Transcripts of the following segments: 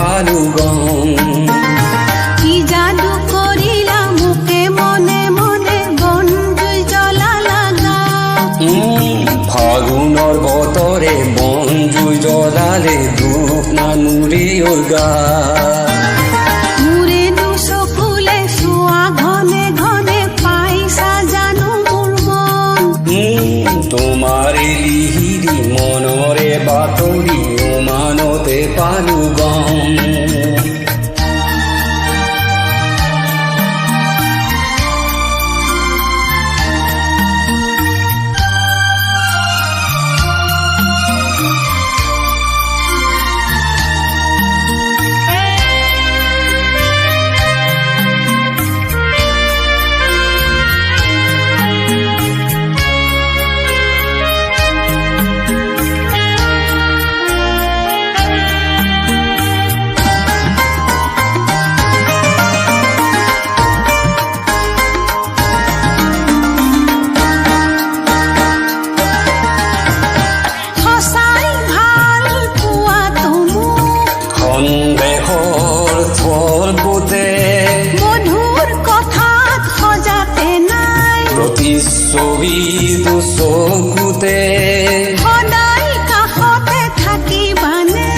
পালো গম কি জাদু কৰিলা মুখে মনে মনে বন জুই জ্বলালা ফাগুনৰ বতৰে বন জুই জ্বলালে দুখ নানুৰে গা মোৰে দুচকুলে চোৱা ঘনে ঘনে পাইছা জানো মোৰ মন তোমাৰে লিহিৰি মনৰে বাতৰি উমানতে পালো গম ছবি চকুতে সদায় কাষতে থাকিবানে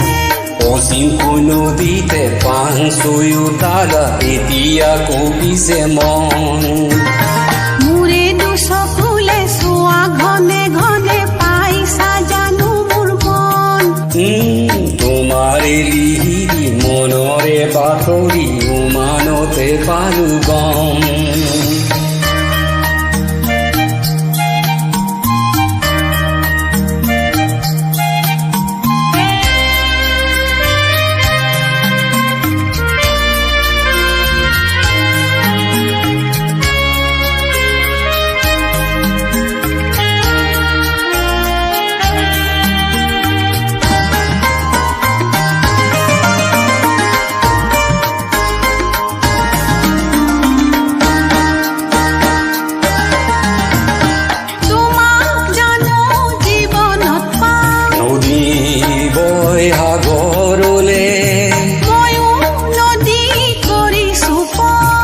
অসীম নদীতে পান চয়োতাৰা এতিয়া কবিছে মন মোৰে দুচকুলে চোৱা ঘনে ঘনে পাইছা জানো মোৰ মন তোমাৰে লিহিৰি মনৰে বাতৰি উমানতে পালো গম সাগৰলে ময়ো নদী কৰিছো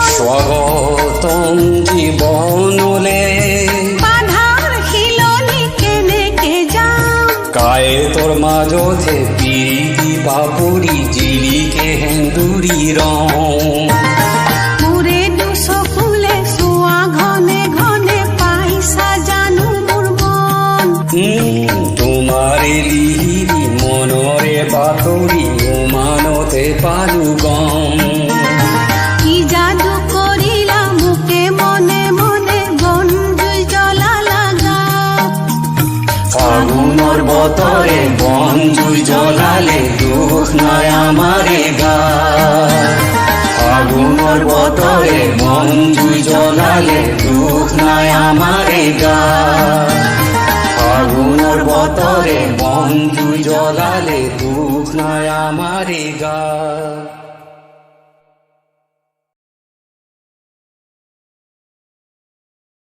স্বাগতম জীৱনলে বাধাৰ শিলনি কেনেকে যাম কায়েতৰ মাজতে প্ৰীতি বাপৰি জিলিকে সেন্দুৰী ৰং মোৰে দুচকুলে চোৱা ঘনে ঘনে পাইছা জানো মোৰ মন তোমাৰে লিহিৰি মনৰে বাতৰি উমানতে পালো গম কি যাদু কৰিলা মুখে মনে মনে বন জুই জ্বলালা ফাগুনৰ বতৰে বন জুই জ্বলালে দুখ নাই আমাৰে গা ফাগুনৰ বতৰে বন জুই জ্বলালে দুখ নাই আমাৰে গা ফাগুনৰ বতৰে বন জুই জ্বলালে দুখ নাই আমাৰে গা